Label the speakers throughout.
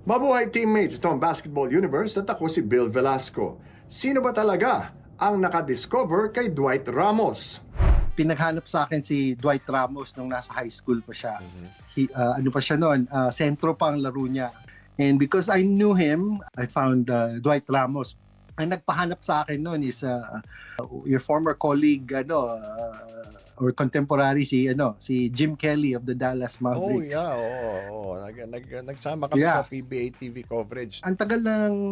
Speaker 1: Mabuhay teammates, ito ang Basketball Universe at ako si Bill Velasco. Sino ba talaga ang nakadiscover kay Dwight Ramos?
Speaker 2: Pinaghanap sa akin si Dwight Ramos nung nasa high school pa siya. Ano pa siya noon, sentro pa ang laro niya. And because I knew him, I found Dwight Ramos. Ang nagpahanap sa akin noon is your former colleague or contemporary si Jim Kelly of the Dallas Mavericks.
Speaker 3: Nagsama kami
Speaker 2: Yeah.
Speaker 3: sa PBA TV coverage.
Speaker 2: Ang tagal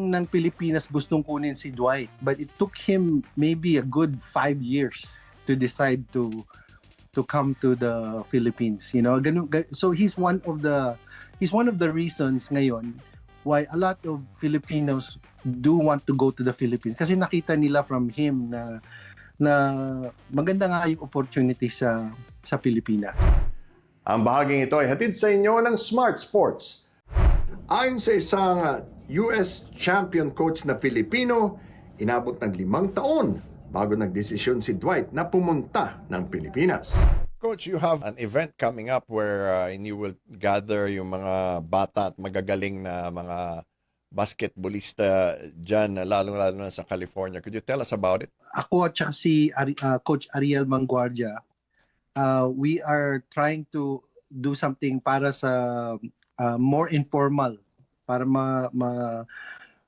Speaker 2: ng Pilipinas gustong kunin si Dwight, but it took him maybe a good 5 years to decide to come to the Philippines. So he's one of the reasons ngayon why a lot of Filipinos do want to go to the Philippines, kasi nakita nila from him na maganda nga yung opportunity sa Pilipinas.
Speaker 1: Ang bahaging ito ay hatid sa inyo ng Smart Sports. Ayon sa isang US champion coach na Filipino, inabot ng 5 taon bago nagdesisyon si Dwight na pumunta ng Pilipinas.
Speaker 3: Coach, you have an event coming up where you will gather yung mga bata at magagaling na mga basketballista dyan, lalong-lalo na sa California. Could you tell us about it?
Speaker 2: Ako at saka si Coach Ariel Manguardia, we are trying to do something para sa more informal, para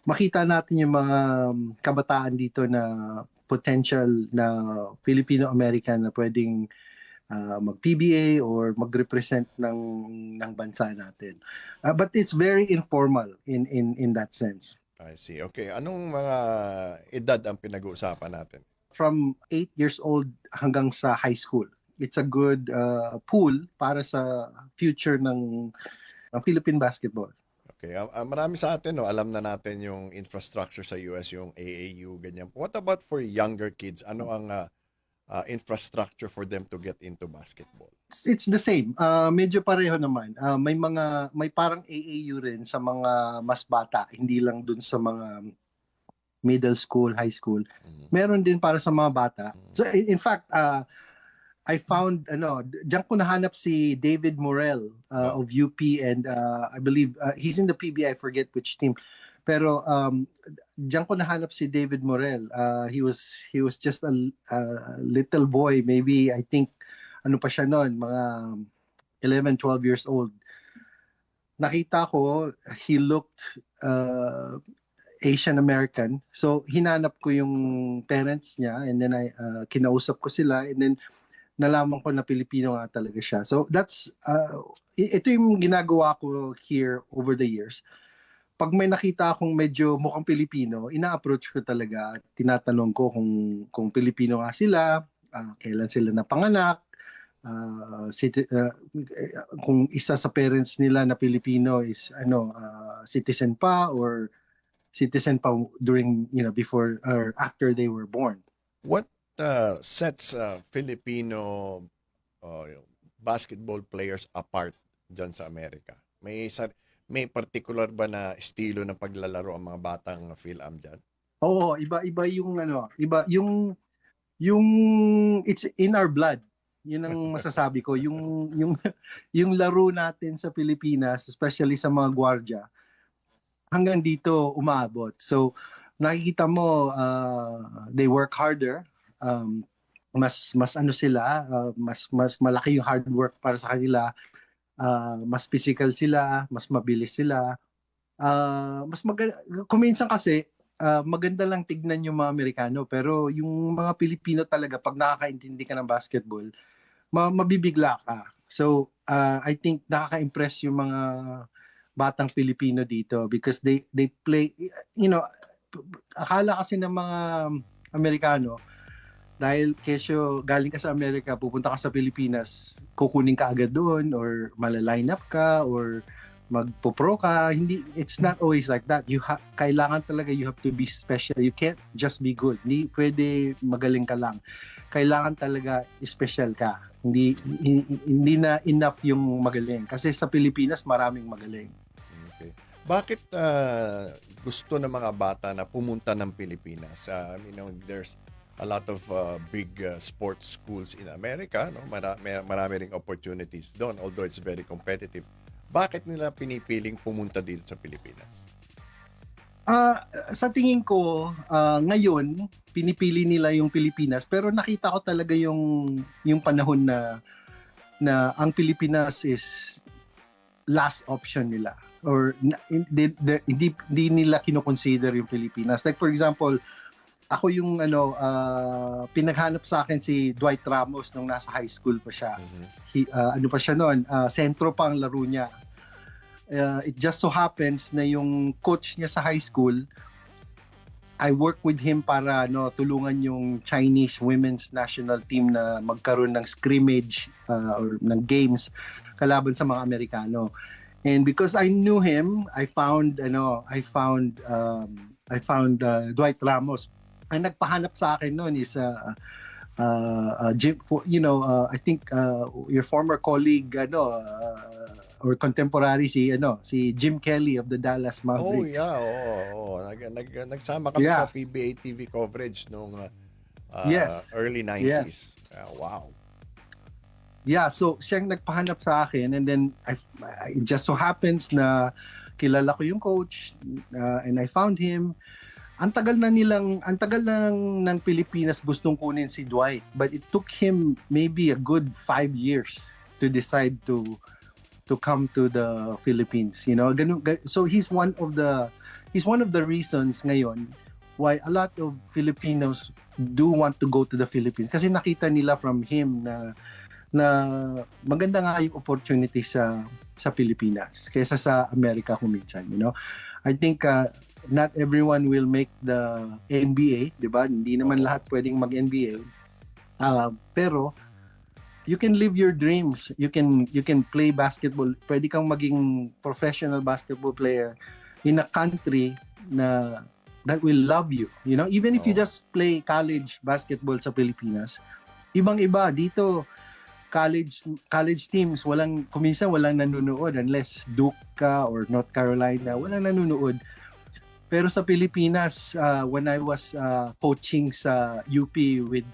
Speaker 2: makita natin yung mga kabataan dito na potential na Filipino-American na pwedeng mag-PBA or mag-represent ng bansa natin. But it's very informal in that sense.
Speaker 3: I see. Okay. Anong mga edad ang pinag-uusapan natin?
Speaker 2: From 8 years old hanggang sa high school. It's a good pool para sa future ng Philippine basketball.
Speaker 3: Okay. Marami sa atin, alam na natin yung infrastructure sa US, yung AAU, ganyan. What about for younger kids? Ano ang infrastructure for them to get into basketball?
Speaker 2: It's the same. Medyo pareho naman. May parang AAU rin sa mga mas bata, hindi lang dun sa mga middle school, high school. Meron din para sa mga bata. So in fact, I found diyan ko nahanap si David Morel of UP, and I believe he's in the PBA, I forget which team. Pero diyan ko nahanap si David Morel. He was just a little boy, maybe I think ano pa siya noon, mga 11, 12 years old. Nakita ko, he looked Asian American. So hinanap ko yung parents niya, and then kinausap ko sila, and then nalaman ko na Pilipino nga talaga siya. So that's ito yung ginagawa ko here over the years. Pag may nakita akong medyo mukhang Pilipino, ina-approach ko talaga at tinatanong ko kung Pilipino nga sila, kailan sila napanganak, kung isa sa parents nila na Pilipino is citizen pa or citizen pa during before or after they were born.
Speaker 3: What sets Filipino basketball players apart dyan sa Amerika? May particular ba na estilo ng paglalaro ang mga batang Phil-Am dyan?
Speaker 2: Oo, iba yung it's in our blood. Yun ang masasabi ko, yung laro natin sa Pilipinas, especially sa mga gwardiya, hanggang dito umaabot. So nakikita mo, they work harder. Mas sila, mas malaki yung hard work para sa kanila. Mas physical sila, mas mabilis sila. Kung minsan kasi maganda lang tignan yung mga Amerikano, pero yung mga Pilipino talaga, pag nakakaintindi ka ng basketball, mabibigla ka. So I think nakaka-impress yung mga batang Pilipino dito because they play, akala kasi ng mga Amerikano, dahil kesyo galing ka sa Amerika, pupunta ka sa Pilipinas, kukunin ka agad doon or malaline up ka or magpo-pro ka. Hindi, it's not always like that. Kailangan talaga, you have to be special. You can't just be good. Hindi pwede magaling ka lang. Kailangan talaga special ka. Hindi na enough yung magaling. Kasi sa Pilipinas, maraming magaling.
Speaker 3: Okay. Bakit gusto ng mga bata na pumunta ng Pilipinas? There's a lot of big sports schools in America, no? Marami ring opportunities doon, although it's very competitive. Bakit nila pinipiling pumunta dito sa Pilipinas?
Speaker 2: Sa tingin ko, ngayon, pinipili nila yung Pilipinas, pero nakita ko talaga yung panahon na ang Pilipinas is last option nila, or hindi nila kinoconsider yung Pilipinas. Like for example, ako yung pinaghanap sa akin si Dwight Ramos nung nasa high school pa siya. Ano pa siya noon, sentro pa ang laro niya. It just so happens na yung coach niya sa high school, I work with him para tulungan yung Chinese women's national team na magkaroon ng scrimmage or ng games kalaban sa mga Amerikano. And because I knew him, I found Dwight Ramos. Ang nagpahanap sa akin noon is Jim, I think your former colleague or contemporary si Jim Kelly of the Dallas Mavericks.
Speaker 3: Oh yeah, oo. Nagsama kami
Speaker 2: Yeah.
Speaker 3: sa PBA TV coverage nung
Speaker 2: Yes.
Speaker 3: early 90s. Wow.
Speaker 2: Yeah, so siyang nagpahanap sa akin, and then it just so happens na kilala ko yung coach, and I found him. Ang tagal ng Pilipinas gustong kunin si Dwight, but it took him maybe a good 5 years to decide to come to the Philippines. So he's one of the reasons ngayon why a lot of Filipinos do want to go to the Philippines, kasi nakita nila from him na maganda nga yung opportunity sa Pilipinas kaysa sa Amerika kung minsan. I think not everyone will make the NBA, 'di ba? Hindi naman lahat pwedeng mag-NBA. Pero you can live your dreams. You can play basketball. Pwede kang maging professional basketball player in a country that will love you. Even if you just play college basketball sa Pilipinas, ibang-iba dito. College teams, kuminsan walang nanonood unless Duke ka or North Carolina, walang nanonood. Pero sa Pilipinas, when I was coaching sa UP with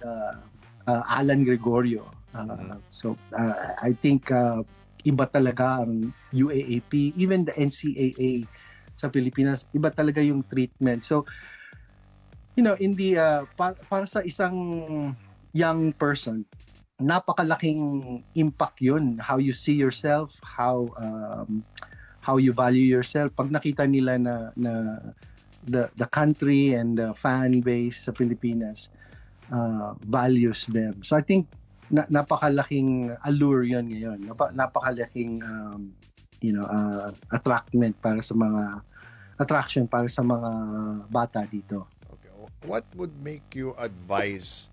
Speaker 2: Alan Gregorio, I think iba talaga ang UAAP, even the NCAA sa Pilipinas, iba talaga yung treatment. So, para sa isang young person, napakalaking impact yun, how you see yourself, how you value yourself. Pag nakita nila na the country and the fan base sa Pilipinas values them. So I think napakalaking allure yun ngayon. Napakalaking attraction para sa mga bata dito.
Speaker 3: Okay. What would make you advise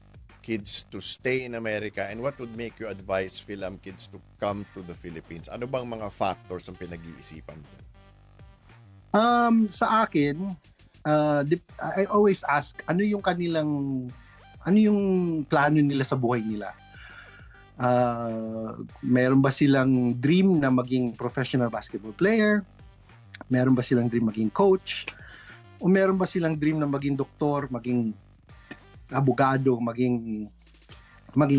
Speaker 3: kids to stay in America, and what would make you advise Philam kids to come to the Philippines? Ano bang mga factors ang pinag-iisipan mo?
Speaker 2: Sa akin, I always ask, ano yung plano nila sa buhay nila? Meron ba silang dream na maging professional basketball player? Meron ba silang dream maging coach? O meron ba silang dream na maging doktor, maging abogado, maging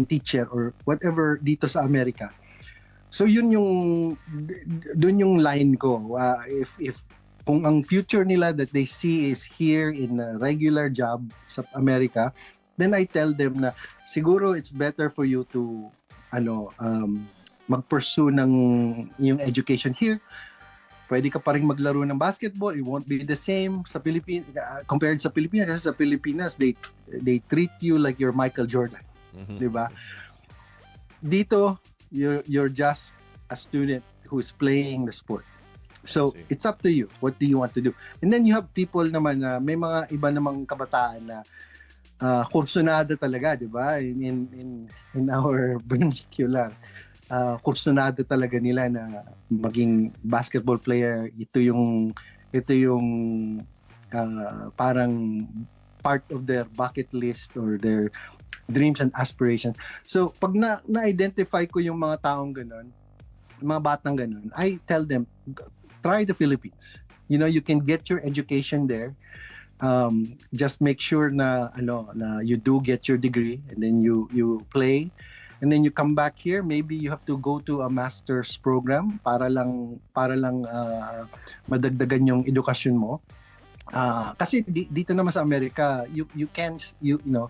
Speaker 2: teacher or whatever dito sa Amerika? So doon yung line ko. If kung ang future nila that they see is here in a regular job sa Amerika, then I tell them na siguro it's better for you to mag-pursue ng yung education here. Pwede ka pa rin maglaro ng basketball. It won't be the same sa Pilipinas compared sa Pilipinas. Kasi sa Pilipinas, they treat you like you're Michael Jordan. Di ba? Dito, you're just a student who's playing the sport. So, it's up to you. What do you want to do? And then you have people naman na may mga iba namang kabataan na kursunada talaga, di ba? In our vernacular. Kursunada talaga nila na maging basketball player. Ito yung parang part of their bucket list or their dreams and aspirations. So pag na-identify ko yung mga taong ganun, mga batang ganun, I tell them, try the Philippines. You can get your education there. Just make sure na you do get your degree, and then you play. and then you come back here, maybe you have to go to a master's program para lang madagdagan yung edukasyon mo. Kasi dito naman sa Amerika, you know,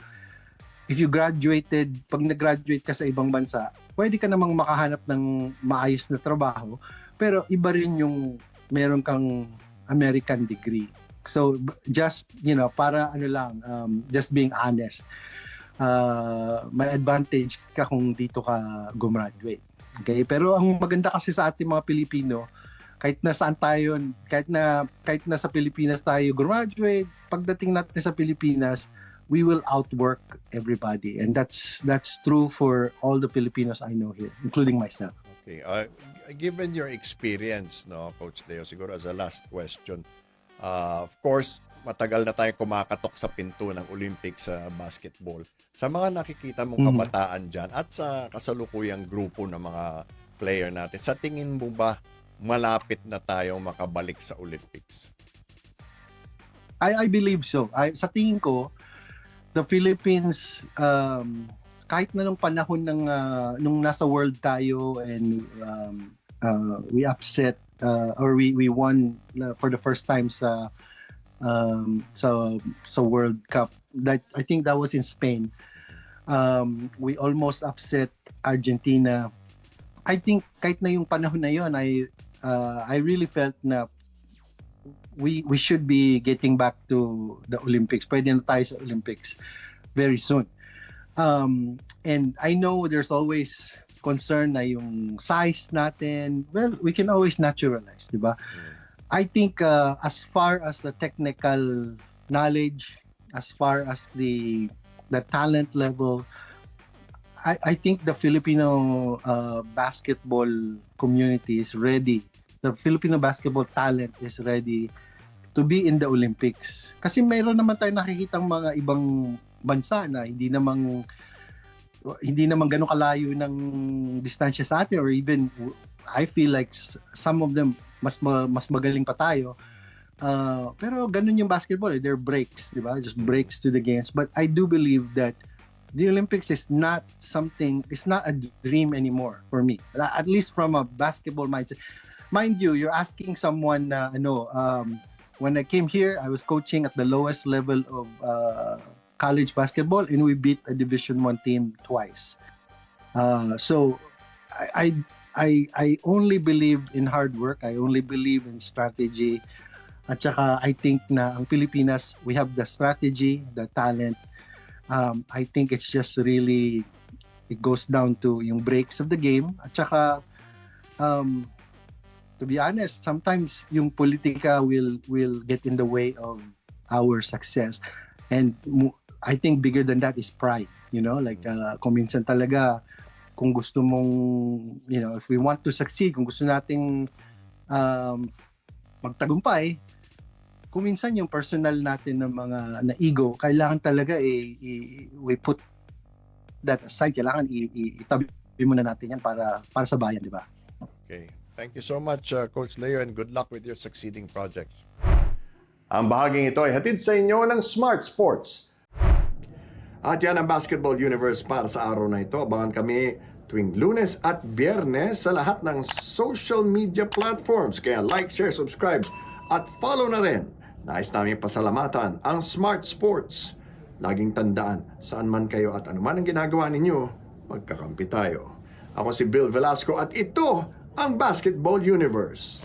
Speaker 2: if you graduated, pag nag-graduate ka sa ibang bansa, pwede ka namang makahanap ng maayos na trabaho, pero iba rin yung meron kang American degree. So just, you know, para just being honest, may advantage ka kung dito ka gumraduate. Okay? Pero ang maganda kasi sa ating mga Pilipino, kahit na saan tayo, kahit na sa Pilipinas tayo graduate, pagdating natin sa Pilipinas, we will outwork everybody, and that's true for all the Filipinos I know here, including myself.
Speaker 3: Okay. Given your experience, no, Coach Leo, siguro as a last question, of course, matagal na tayo kumakatok sa pinto ng Olympics sa basketball. Sa mga nakikita mong kabataan dyan at sa kasalukuyang grupo ng mga player natin, sa tingin mo ba malapit na tayong makabalik sa Olympics?
Speaker 2: I believe so. Sa tingin ko, the Philippines, kahit na nung panahon ng nung nasa world tayo and we upset or we won for the first time sa World Cup. That I think that was in Spain. We almost upset Argentina. I think kahit na yung panahon na yon, I really felt na we should be getting back to the Olympics. Pwede na tayo sa Olympics very soon. And I know there's always concern na yung size natin. Well, we can always naturalize, di ba? I think as far as the technical knowledge, as far as the talent level, I think the Filipino basketball community is ready. The Filipino basketball talent is ready to be in the Olympics. Kasi mayroon naman tayo nakikitang mga ibang bansa na hindi naman ganun kalayo ng distansya sa atin, or even I feel like some of them mas magaling pa tayo. Pero ganun yung basketball, they're breaks, di ba? Just breaks to the games. But I do believe that the Olympics is not a dream anymore for me. At least from a basketball mindset. Mind you, you're asking someone na when I came here, I was coaching at the lowest level of college basketball, and we beat a Division I team twice. So I only believe in hard work. I only believe in strategy. At saka I think na ang Pilipinas, we have the strategy, the talent. I think it's just really, it goes down to yung breaks of the game. At saka, to be honest, sometimes yung politika will get in the way of our success. And I think bigger than that is pride. You know, like kung minsan talaga, kung gusto mong, you know, if we want to succeed, kung gusto nating magtagumpay, kung minsan yung personal natin ng mga na ego, kailangan talaga we put that aside. Kailangan itabi muna natin yan para sa bayan, di ba?
Speaker 3: Okay. Thank you so much, Coach Leo, and good luck with your succeeding projects.
Speaker 1: Ang bahaging ito ay hatid sa inyo ng Smart Sports. At yan ang Basketball Universe para sa araw na ito. Abangan kami tuwing Lunes at Biyernes sa lahat ng social media platforms. Kaya like, share, subscribe at follow na rin. Nais namin pasalamatan ang Smart Sports. Laging tandaan, saan man kayo at anuman ang ginagawa ninyo, magkakampi tayo. Ako si Bill Velasco at ito ang Basketball Universe.